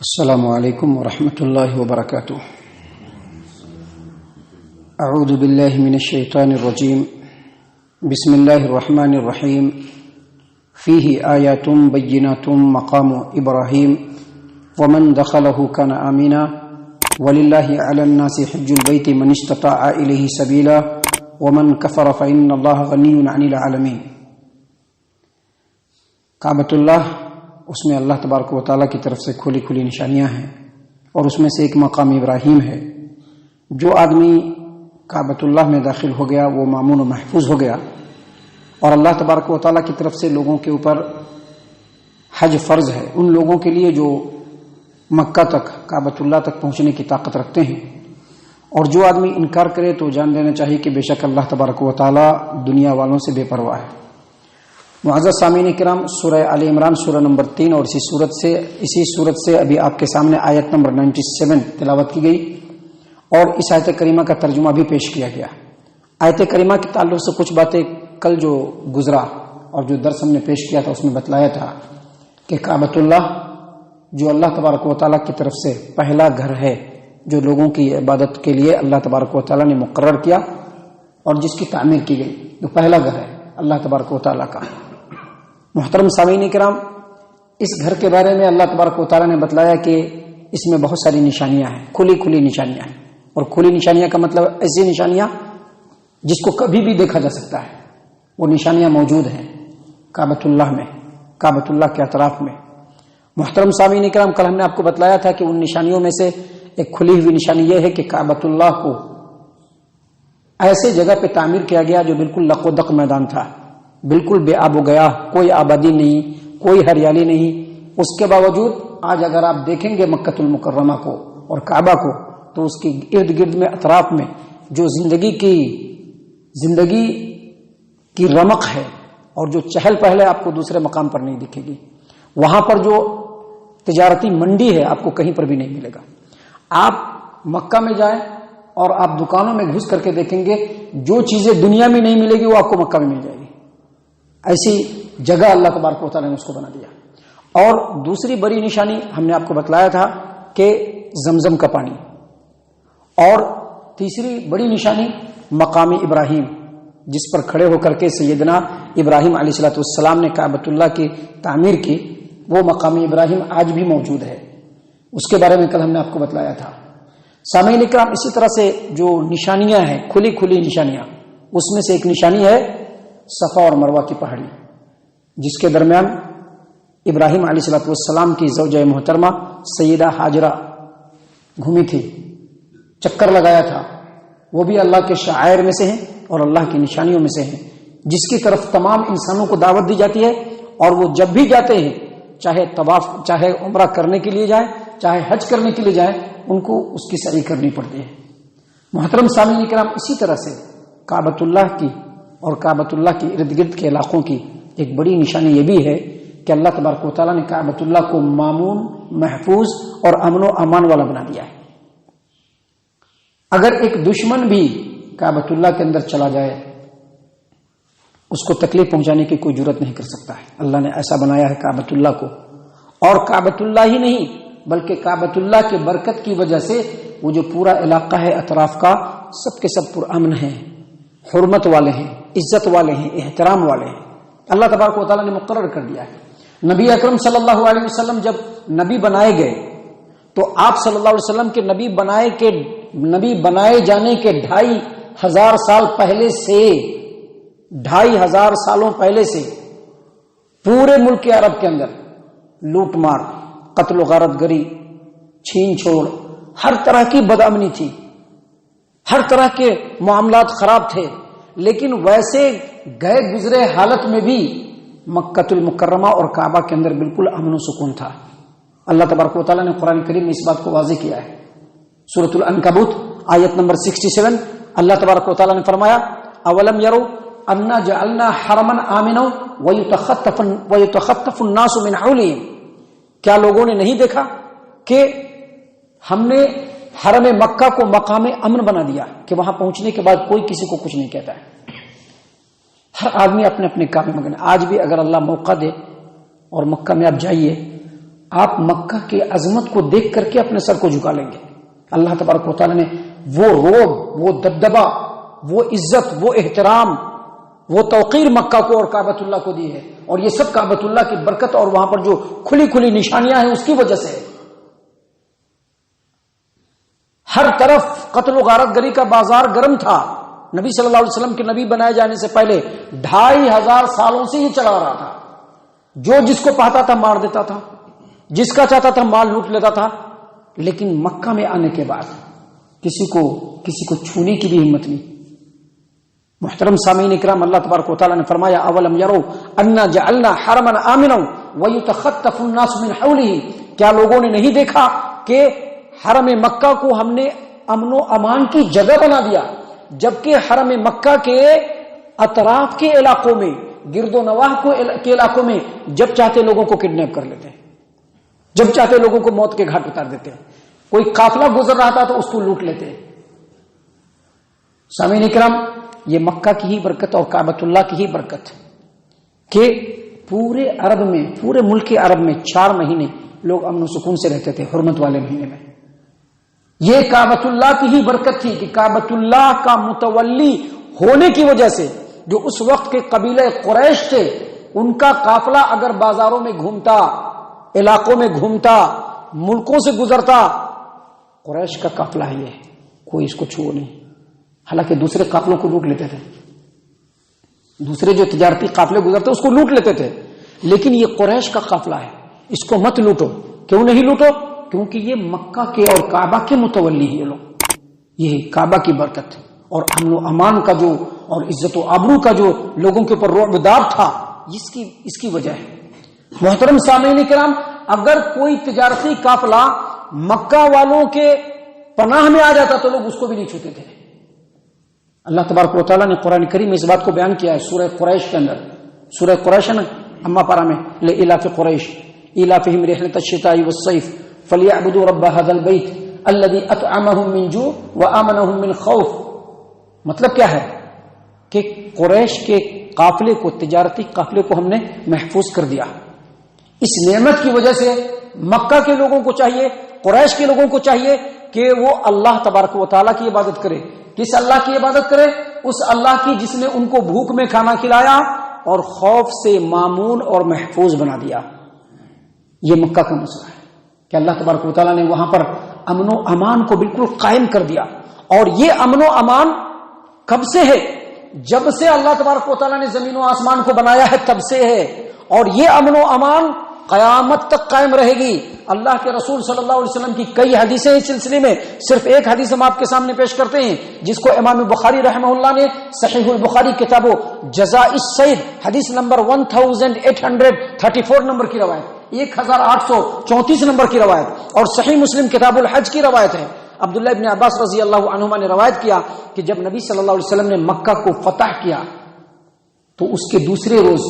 السلام علیکم ورحمۃ اللہ وبرکاتہ۔ اعوذ باللہ من الشیطان الرجیم، بسم اللہ الرحمن الرحیم۔ فیہ آیات بینات مقام ابراہیم ومن دخلہ کان آمنا وللہ علی الناس حج البیت من استطاع الیہ سبیلا ومن کفر فإن اللہ غنی عن العالمین۔ کعبۃ اللہ، اس میں اللہ تبارک و تعالیٰ کی طرف سے کھلی کھلی نشانیاں ہیں، اور اس میں سے ایک مقام ابراہیم ہے۔ جو آدمی کعبۃ اللہ میں داخل ہو گیا وہ مامون و محفوظ ہو گیا، اور اللہ تبارک و تعالیٰ کی طرف سے لوگوں کے اوپر حج فرض ہے، ان لوگوں کے لیے جو مکہ تک کعبۃ اللہ تک پہنچنے کی طاقت رکھتے ہیں۔ اور جو آدمی انکار کرے تو جان لینا چاہیے کہ بے شک اللہ تبارک و تعالیٰ دنیا والوں سے بے پرواہ ہے۔ معزز سامعین کرام، سورہ آل عمران سورہ نمبر 3 اور اسی صورت سے ابھی آپ کے سامنے آیت نمبر 97 تلاوت کی گئی، اور اس آیت کریمہ کا ترجمہ بھی پیش کیا گیا۔ آیت کریمہ کے تعلق سے کچھ باتیں کل جو گزرا اور جو درس ہم نے پیش کیا تھا اس میں بتلایا تھا کہ کعبۃ اللہ جو اللہ تبارک و تعالیٰ کی طرف سے پہلا گھر ہے جو لوگوں کی عبادت کے لیے اللہ تبارک و تعالیٰ نے مقرر کیا اور جس کی تعمیر کی گئی، جو پہلا گھر ہے اللہ تبارک و تعالیٰ کا۔ محترم سامعین کرام، اس گھر کے بارے میں اللہ تبارک و تعالیٰ نے بتلایا کہ اس میں بہت ساری نشانیاں ہیں، کھلی کھلی نشانیاں ہیں۔ اور کھلی نشانیاں کا مطلب ایسی نشانیاں جس کو کبھی بھی دیکھا جا سکتا ہے، وہ نشانیاں موجود ہیں کعبۃ اللہ میں، کعبۃ اللہ کے اطراف میں۔ محترم سامعین کرام، کل ہم نے آپ کو بتلایا تھا کہ ان نشانیوں میں سے ایک کھلی ہوئی نشانی یہ ہے کہ کعبۃ اللہ کو ایسے جگہ پہ تعمیر کیا گیا جو بالکل لق و دق میدان تھا، بالکل بے آب و گیا، کوئی آبادی نہیں، کوئی ہریالی نہیں۔ اس کے باوجود آج اگر آپ دیکھیں گے مکۃ المکرمہ کو اور کعبہ کو تو اس کے ارد گرد میں اطراف میں جو زندگی کی رمق ہے اور جو چہل پہل ہے آپ کو دوسرے مقام پر نہیں دکھے گی۔ وہاں پر جو تجارتی منڈی ہے آپ کو کہیں پر بھی نہیں ملے گا۔ آپ مکہ میں جائیں اور آپ دکانوں میں گھس کر کے دیکھیں گے، جو چیزیں دنیا میں نہیں ملے گی وہ آپ کو مکہ میں مل جائے گی۔ ایسی جگہ اللہ تبارک و تعالیٰ نے اس کو بنا دیا۔ اور دوسری بڑی نشانی ہم نے آپ کو بتلایا تھا کہ زمزم کا پانی، اور تیسری بڑی نشانی مقام ابراہیم، جس پر کھڑے ہو کر کے سیدنا ابراہیم علیہ الصلوۃ والسلام نے کعبۃ اللہ کی تعمیر کی، وہ مقام ابراہیم آج بھی موجود ہے۔ اس کے بارے میں کل ہم نے آپ کو بتلایا تھا۔ سامعین کرام، اسی طرح سے جو نشانیاں ہیں، کھلی کھلی نشانیاں، اس میں سے ایک نشانی ہے صفا اور مروہ کی پہاڑی، جس کے درمیان ابراہیم علیہ الصلوۃ والسلام کی زوجہ محترمہ سیدہ ہاجرہ گھومی تھی، چکر لگایا تھا۔ وہ بھی اللہ کے شعائر میں سے ہیں اور اللہ کی نشانیوں میں سے ہیں، جس کی طرف تمام انسانوں کو دعوت دی جاتی ہے، اور وہ جب بھی جاتے ہیں، چاہے طواف، چاہے عمرہ کرنے کے لیے جائیں، چاہے حج کرنے کے لیے جائیں، ان کو اس کی سعی کرنی پڑتی ہے۔ محترم سامعین کرام، اسی طرح سے کعبۃ اللہ کی اور کعبۃ اللہ کے ارد گرد کے علاقوں کی ایک بڑی نشانی یہ بھی ہے کہ اللہ تبارک و تعالیٰ نے کعبۃ اللہ کو مامون، محفوظ اور امن و امان والا بنا دیا ہے۔ اگر ایک دشمن بھی کعبۃ اللہ کے اندر چلا جائے، اس کو تکلیف پہنچانے کی کوئی جرات نہیں کر سکتا ہے۔ اللہ نے ایسا بنایا ہے کعبۃ اللہ کو، اور کعبۃ اللہ ہی نہیں بلکہ کعبۃ اللہ کے برکت کی وجہ سے وہ جو پورا علاقہ ہے اطراف کا، سب کے سب پرامن ہیں، حرمت والے ہیں، عزت والے ہیں، احترام والے ہیں۔ اللہ تبارک و تعالیٰ نے مقرر کر دیا ہے۔ نبی اکرم صلی اللہ علیہ وسلم جب نبی بنائے گئے تو آپ صلی اللہ علیہ وسلم کے نبی بنائے جانے کے 2500 سال پہلے سے، 2500 سالوں پہلے سے پورے ملک عرب کے اندر لوٹ مار، قتل و غارت گری، چھین چھوڑ، ہر طرح کی بدامنی تھی، ہر طرح کے معاملات خراب تھے، لیکن ویسے گئے گزرے حالت میں بھی مکۃ المکرمہ اور کعبہ کے اندر بالکل امن و سکون تھا۔ اللہ تبارک و تعالیٰ نے قرآن کریم میں اس بات کو واضح کیا ہے۔ سورۃ العنکبوت آیت نمبر 67، اللہ تبارک و تعالیٰ نے فرمایا، اولم یروا انا جعلنا حرما آمنا ویتخطف الناس من حولهم، کیا لوگوں نے نہیں دیکھا کہ ہم نے حرم مکہ کو مقام امن بنا دیا کہ وہاں پہنچنے کے بعد کوئی کسی کو کچھ نہیں کہتا ہے، ہر آدمی اپنے اپنے کام میں مگن ہے۔ آج بھی اگر اللہ موقع دے اور مکہ میں آپ جائیے آپ مکہ کی عظمت کو دیکھ کر کے اپنے سر کو جھکا لیں گے. اللہ تبارک و تعالیٰ نے وہ رعب، وہ دبدبہ، وہ عزت، وہ احترام، وہ توقیر مکہ کو اور کعبۃ اللہ کو دی ہے، اور یہ سب کعبۃ اللہ کی برکت اور وہاں پر جو کھلی کھلی نشانیاں ہیں اس کی وجہ سے ہے. ہر طرف قتل و غارت گری کا بازار گرم تھا. نبی صلی اللہ علیہ وسلم کے نبی بنائے جانے سے پہلے 2500 سالوں سے یہ چلا رہا تھا. جو جس کو پاتا تھا مار دیتا تھا، جس کا چاہتا تھا مال لوٹ لیتا تھا. لیکن مکہ میں آنے کے بعد کسی کو چھونے کی بھی ہمت نہیں. محترم سامعین اکرام، اللہ تبارک و تعالیٰ نے فرمایا اولم یروا انا جعلنا حرما آمنا ویتخطف الناس من حولہ، کیا لوگوں نے نہیں دیکھا کہ حرم مکہ کو ہم نے امن و امان کی جگہ بنا دیا، جبکہ حرم مکہ کے اطراف کے علاقوں میں، گرد و نواح کے علاقوں میں جب چاہتے لوگوں کو کڈنیپ کر لیتے ہیں، جب چاہتے لوگوں کو موت کے گھاٹ اتار دیتے ہیں. کوئی قافلہ گزر رہا تھا تو اس کو لوٹ لیتے ہیں. سامعین اکرام، یہ مکہ کی ہی برکت اور کعبۃ اللہ کی ہی برکت کہ پورے عرب میں، پورے ملک عرب میں 4 مہینے لوگ امن و سکون سے رہتے تھے حرمت والے مہینے میں. یہ کعبۃ اللہ کی ہی برکت تھی کہ کعبۃ اللہ کا متولی ہونے کی وجہ سے جو اس وقت کے قبیلہ قریش تھے، ان کا قافلہ اگر بازاروں میں گھومتا، علاقوں میں گھومتا، ملکوں سے گزرتا، قریش کا قافلہ ہی ہے، کوئی اس کو چھو نہیں. حالانکہ دوسرے قافلوں کو لوٹ لیتے تھے، دوسرے جو تجارتی قافلے گزرتے اس کو لوٹ لیتے تھے، لیکن یہ قریش کا قافلہ ہے، اس کو مت لوٹو. کیوں نہیں لوٹو؟ کیونکہ یہ مکہ کے اور کعبہ کے متولی ہیں لوگ. یہ کعبہ کی برکت اور امن و امان کا جو اور عزت و آبرو کا جو لوگوں کے اوپر رعب دار تھا، اس کی وجہ ہے. محترم سامعین کرام، اگر کوئی تجارتی قافلہ مکہ والوں کے پناہ میں آ جاتا تو لوگ اس کو بھی نہیں چھوتے تھے. اللہ تبارک و تعالیٰ نے قرآن کریم میں اس بات کو بیان کیا ہے سورہ قریش کے اندر. سورہ قریش ہے نا، اما پارا میں، لإلاف قریش إیلافہم رحلۃ الشتاء والصیف فلیعبدوا رب ھذا البیت الذی اطعمہم من جوع وآمنہم من خوف. مطلب کیا ہے کہ قریش کے قافلے کو، تجارتی قافلے کو ہم نے محفوظ کر دیا. اس نعمت کی وجہ سے مکہ کے لوگوں کو چاہیے، قریش کے لوگوں کو چاہیے کہ وہ اللہ تبارک و تعالیٰ کی عبادت کرے. کس اللہ کی عبادت کرے؟ اس اللہ کی جس نے ان کو بھوک میں کھانا کھلایا اور خوف سے مامون اور محفوظ بنا دیا. یہ مکہ کا مسئلہ ہے کہ اللہ تبارک و تعالیٰ نے وہاں پر امن و امان کو بالکل قائم کر دیا. اور یہ امن و امان کب سے ہے؟ جب سے اللہ تبارک و تعالیٰ نے زمین و آسمان کو بنایا ہے تب سے ہے. اور یہ امن و امان قیامت تک قائم رہے گی. اللہ کے رسول صلی اللہ علیہ وسلم کی کئی حدیثیں اس سلسلے میں، صرف ایک حدیث ہم آپ کے سامنے پیش کرتے ہیں جس کو امام بخاری رحمہ اللہ نے صحیح البخاری کتاب جزاء السید حدیث نمبر 1834 نمبر کی روایت، 1834 نمبر کی روایت، اور صحیح مسلم کتاب الحج کی روایت ہے. عبداللہ ابن عباس رضی اللہ عنہما نے روایت کیا کہ جب نبی صلی اللہ علیہ وسلم نے مکہ کو فتح کیا تو اس کے دوسرے روز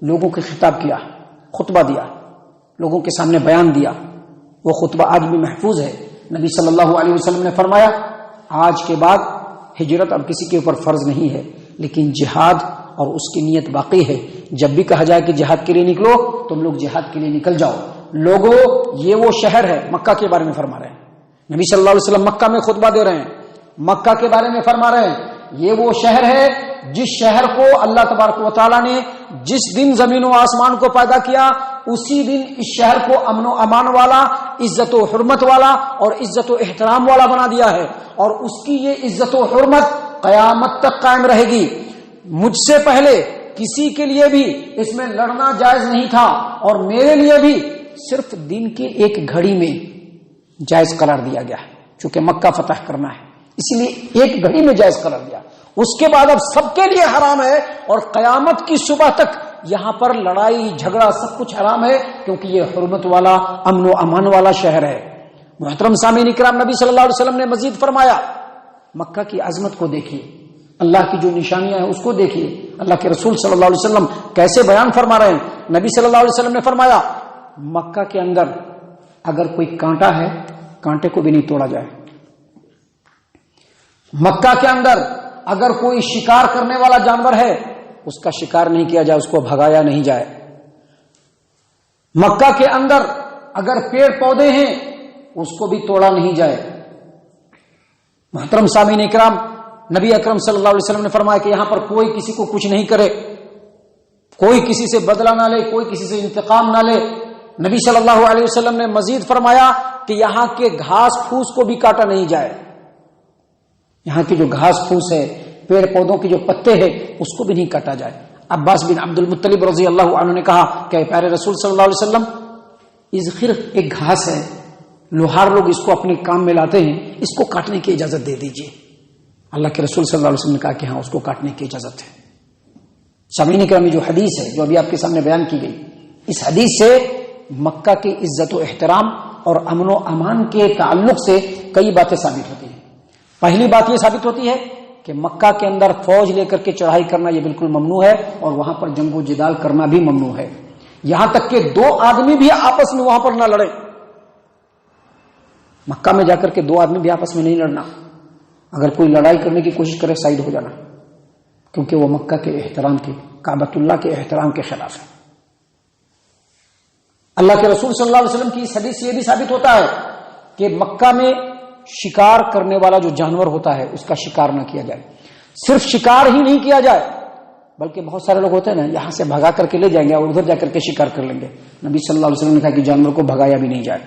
لوگوں کے خطاب کیا، خطبہ دیا، لوگوں کے سامنے بیان دیا. وہ خطبہ آج بھی محفوظ ہے. نبی صلی اللہ علیہ وسلم نے فرمایا آج کے بعد ہجرت اب کسی کے اوپر فرض نہیں ہے، لیکن جہاد اور اس کی نیت باقی ہے. جب بھی کہا جائے کہ جہاد کے لیے نکلو، تم لوگ جہاد کے لیے نکل جاؤ. لوگوں، یہ وہ شہر ہے، مکہ کے بارے میں فرما رہے ہیں. نبی صلی اللہ علیہ وسلم مکہ میں خطبہ دے رہے ہیں، مکہ کے بارے میں فرما رہے ہیں یہ وہ شہر ہے جس شہر کو اللہ تبارک و تعالیٰ نے جس دن زمین و آسمان کو پیدا کیا اسی دن اس شہر کو امن و امان والا، عزت و حرمت والا اور عزت و احترام والا بنا دیا ہے. اور اس کی یہ عزت و حرمت قیامت تک قائم رہے گی. مجھ سے پہلے کسی کے لیے بھی اس میں لڑنا جائز نہیں تھا، اور میرے لیے بھی صرف دن کے ایک گھڑی میں جائز قرار دیا گیا ہے. چونکہ مکہ فتح کرنا ہے اسی لیے ایک گھڑی میں جائز قرار دیا. اس کے بعد اب سب کے لیے حرام ہے، اور قیامت کی صبح تک یہاں پر لڑائی جھگڑا سب کچھ حرام ہے، کیونکہ یہ حرمت والا، امن و امان والا شہر ہے. محترم سامعین کرام، نبی صلی اللہ علیہ وسلم نے مزید فرمایا مکہ کی عظمت کو دیکھیے، اللہ کی جو نشانیاں ہیں اس کو دیکھیے. اللہ کے رسول صلی اللہ علیہ وسلم کیسے بیان فرما رہے ہیں. نبی صلی اللہ علیہ وسلم نے فرمایا مکہ کے اندر اگر کوئی کانٹا ہے، کانٹے کو بھی نہیں توڑا جائے. مکہ کے اندر اگر کوئی شکار کرنے والا جانور ہے اس کا شکار نہیں کیا جائے، اس کو بھگایا نہیں جائے. مکہ کے اندر اگر پیڑ پودے ہیں اس کو بھی توڑا نہیں جائے۔ محترم سامعین اکرام، نبی اکرم صلی اللہ علیہ وسلم نے فرمایا کہ یہاں پر کوئی کسی کو کچھ نہیں کرے، کوئی کسی سے بدلہ نہ لے، کوئی کسی سے انتقام نہ لے۔ نبی صلی اللہ علیہ وسلم نے مزید فرمایا کہ یہاں کے گھاس پھوس کو بھی کاٹا نہیں جائے، یہاں کی جو گھاس پھوس ہے، پیڑ پودوں کے جو پتے ہیں، اس کو بھی نہیں کاٹا جائے۔ عباس بن عبد المطلب رضی اللہ عنہ نے کہا کہ پیارے رسول صلی اللہ علیہ وسلم، اذخر ایک گھاس ہے، لوہار لوگ اس کو اپنے کام میں لاتے ہیں، اس کو کاٹنے کی اجازت دے دیجیے۔ اللہ کے رسول صلی اللہ علیہ وسلم نے کہا کہ ہاں، اس کو کاٹنے کی اجازت ہے۔ سامعین کرام، جو حدیث ہے جو ابھی آپ کے سامنے بیان کی گئی، اس حدیث سے مکہ کی عزت و احترام اور امن و امان کے تعلق سے کئی باتیں ثابت ہوتی ہیں۔ پہلی بات یہ ثابت ہوتی ہے کہ مکہ کے اندر فوج لے کر کے چڑھائی کرنا یہ بالکل ممنوع ہے، اور وہاں پر جنگ و جدال کرنا بھی ممنوع ہے، یہاں تک کہ دو آدمی بھی آپس میں وہاں پر نہ لڑیں۔ مکہ میں جا کر کے دو آدمی بھی آپس میں نہیں لڑنا، اگر کوئی لڑائی کرنے کی کوشش کرے سائڈ ہو جانا، کیونکہ وہ مکہ کے احترام کے، کعبۃ اللہ کے احترام کے خلاف ہے۔ اللہ کے رسول صلی اللہ علیہ وسلم کی اس حدیث سے یہ بھی ثابت ہوتا ہے کہ مکہ میں شکار کرنے والا جو جانور ہوتا ہے اس کا شکار نہ کیا جائے۔ صرف شکار ہی نہیں کیا جائے، بلکہ بہت سارے لوگ ہوتے ہیں نا، یہاں سے بھگا کر کے لے جائیں گے اور ادھر جا کر کے شکار کر لیں گے۔ نبی صلی اللہ علیہ وسلم نے کہا کہ جانور کو بھگایا بھی نہیں جائے،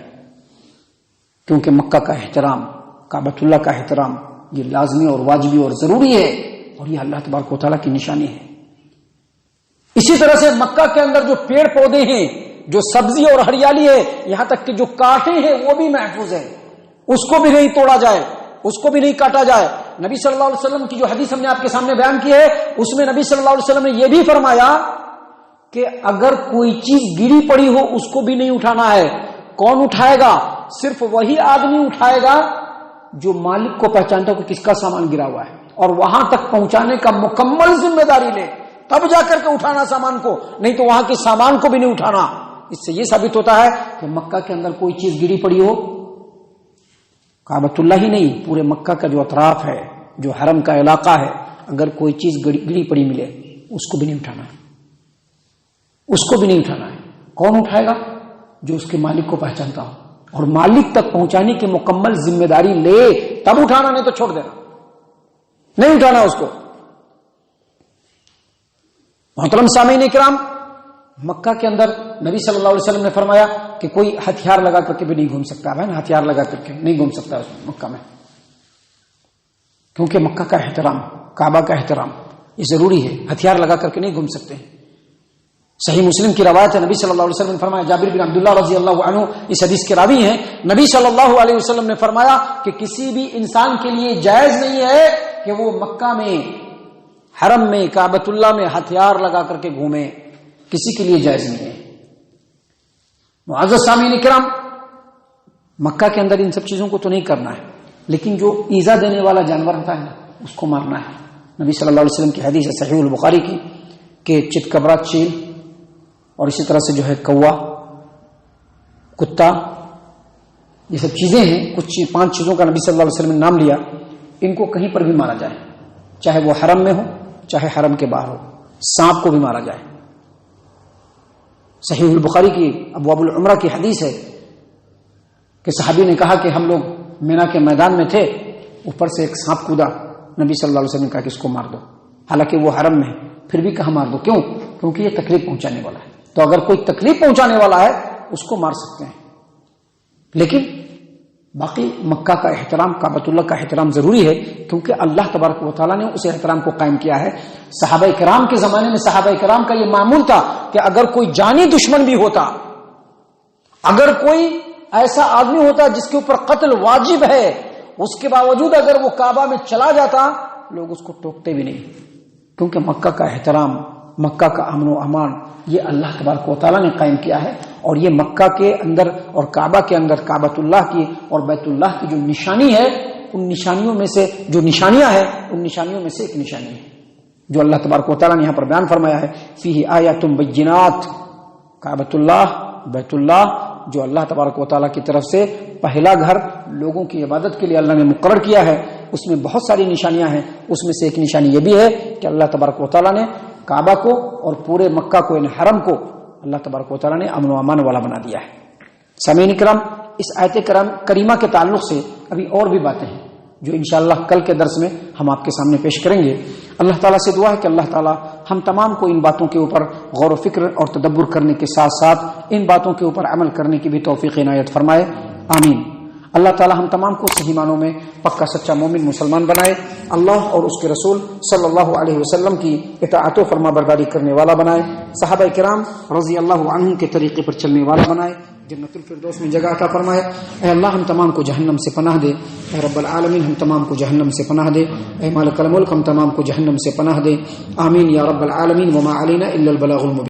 کیونکہ مکہ کا احترام، کعبۃ اللہ کا احترام یہ لازمی اور واجبی اور ضروری ہے، اور یہ اللہ تبارک و تعالیٰ کی نشانی ہے۔ اسی طرح سے مکہ کے اندر جو پیڑ پودے ہیں، جو سبزی اور ہریالی ہے، یہاں تک کہ جو کانٹے ہیں وہ بھی محفوظ ہے، اس کو بھی نہیں توڑا جائے، اس کو بھی نہیں کاٹا جائے۔ نبی صلی اللہ علیہ وسلم کی جو حدیث ہم نے آپ کے سامنے بیان کی ہے، اس میں نبی صلی اللہ علیہ وسلم نے یہ بھی فرمایا کہ اگر کوئی چیز گری پڑی ہو اس کو بھی نہیں اٹھانا ہے۔ کون اٹھائے گا؟ صرف وہی آدمی اٹھائے گا جو مالک کو پہچانتا ہو کہ کس کا سامان گرا ہوا ہے، اور وہاں تک پہنچانے کا مکمل ذمہ داری لے، تب جا کر کے اٹھانا سامان کو، نہیں تو وہاں کے سامان کو بھی نہیں اٹھانا۔ اس سے یہ ثابت ہوتا ہے کہ مکہ کے اندر کوئی چیز گری پڑی ہو، کعبۃ اللہ ہی نہیں، پورے مکہ کا جو اطراف ہے، جو حرم کا علاقہ ہے، اگر کوئی چیز گری پڑی ملے اس کو بھی نہیں اٹھانا ہے، اس کو بھی نہیں اٹھانا ہے۔ کون اٹھائے گا؟ جو اس کے مالک کو پہچانتا ہو، اور مالک تک پہنچانے کی مکمل ذمہ داری لے تب اٹھانا، نہیں تو چھوڑ دینا، نہیں اٹھانا اس کو۔ محترم سامعین اکرام، مکہ کے اندر نبی صلی اللہ علیہ وسلم نے فرمایا کہ کوئی ہتھیار لگا کر کے بھی نہیں گھوم سکتا ہے نا، ہتھیار لگا کر کے نہیں گھوم سکتا مکہ میں، کیونکہ مکہ کا احترام، کعبہ کا احترام یہ ضروری ہے، ہتھیار لگا کر کے نہیں گھوم سکتے۔ صحیح مسلم کی روایت ہے، نبی صلی اللہ علیہ وسلم نے فرمایا، جابر بن عبداللہ رضی اللہ عنہ اس حدیث کے راوی ہیں، نبی صلی اللہ علیہ وسلم نے فرمایا کہ کسی بھی انسان کے لیے جائز نہیں ہے کہ وہ مکہ میں، حرم میں، کعبۃ اللہ میں ہتھیار لگا کر کے گھومے، کسی کے لیے جائز نہیں ہے۔ معزز سامعین اکرام، مکہ کے اندر ان سب چیزوں کو تو نہیں کرنا ہے، لیکن جو ایذا دینے والا جانور ہوتا ہے اس کو مارنا ہے۔ نبی صلی اللہ علیہ وسلم کی حدیث ہے صحیح البخاری کی کہ چتکبرا، چیل، اور اسی طرح سے جو ہے کوا، کتا، یہ سب چیزیں ہیں، کچھ 5 چیزوں کا نبی صلی اللہ علیہ وسلم نے نام لیا، ان کو کہیں پر بھی مارا جائے، چاہے وہ حرم میں ہو چاہے حرم کے باہر ہو۔ سانپ کو بھی مارا جائے۔ صحیح البخاری کی ابواب العمرہ کی حدیث ہے کہ صحابی نے کہا کہ ہم لوگ مینا کے میدان میں تھے، اوپر سے ایک سانپ کودا، نبی صلی اللہ علیہ وسلم نے کہا کہ اس کو مار دو، حالانکہ وہ حرم میں ہے، پھر بھی کہا مار دو، کیوں؟ کیونکہ یہ تکلیف پہنچانے والا ہے، تو اگر کوئی تکلیف پہنچانے والا ہے اس کو مار سکتے ہیں، لیکن باقی مکہ کا احترام، کعبۃ اللہ کا احترام ضروری ہے، کیونکہ اللہ تبارک و تعالیٰ نے اس احترام کو قائم کیا ہے۔ صحابہ کرام کے زمانے میں صحابہ کرام کا یہ معمول تھا کہ اگر کوئی جانی دشمن بھی ہوتا، اگر کوئی ایسا آدمی ہوتا جس کے اوپر قتل واجب ہے، اس کے باوجود اگر وہ کعبہ میں چلا جاتا، لوگ اس کو ٹوکتے بھی نہیں، کیونکہ مکہ کا احترام، مکہ کا امن و امان یہ اللہ تبارک و تعالیٰ نے قائم کیا ہے، اور یہ مکہ کے اندر اور کعبہ کے اندر کعبۃ اللہ کی اور بیت اللہ کی جو نشانی ہے، ان نشانیوں میں سے جو نشانیاں ہیں، ان نشانیوں میں سے ایک نشانی ہے جو اللہ تبارک و تعالیٰ نے یہاں پر بیان فرمایا ہے، فیہ آیات بینات، کعبۃ اللہ، بیت اللہ جو اللہ تبارک و تعالیٰ کی طرف سے پہلا گھر لوگوں کی عبادت کے لیے اللہ نے مقرر کیا ہے، اس میں بہت ساری نشانیاں ہیں، اس میں سے ایک نشانی یہ بھی ہے کہ اللہ تبارک و تعالیٰ نے کعبہ کو اور پورے مکہ کو، یعنی حرم کو اللہ تبارک و تعالیٰ نے امن و امان والا بنا دیا ہے۔ سامعین کرام، اس آیت کریمہ کے تعلق سے ابھی اور بھی باتیں ہیں جو انشاءاللہ کل کے درس میں ہم آپ کے سامنے پیش کریں گے۔ اللہ تعالیٰ سے دعا ہے کہ اللہ تعالیٰ ہم تمام کو ان باتوں کے اوپر غور و فکر اور تدبر کرنے کے ساتھ ساتھ ان باتوں کے اوپر عمل کرنے کی بھی توفیق عنایت فرمائے، آمین۔ اللہ تعالیٰ ہم تمام کو صحیح معنوں میں پکا سچا مومن مسلمان بنائے، اللہ اور اس کے رسول صلی اللہ علیہ وسلم کی اطاعت و فرما برداری کرنے والا بنائے، صحابہ کرام رضی اللہ عنہم کے طریقے پر چلنے والا بنائے، جنت الفردوس میں جگہ عطا فرمائے۔ اے اللہ ہم تمام کو جہنم سے پناہ دے، اے رب العالمین ہم تمام کو جہنم سے پناہ دے، اے مالک الملک ہم تمام کو جہنم سے پناہ دے، آمین یا رب العالمین۔ وما علینا الا البلاغ المبین۔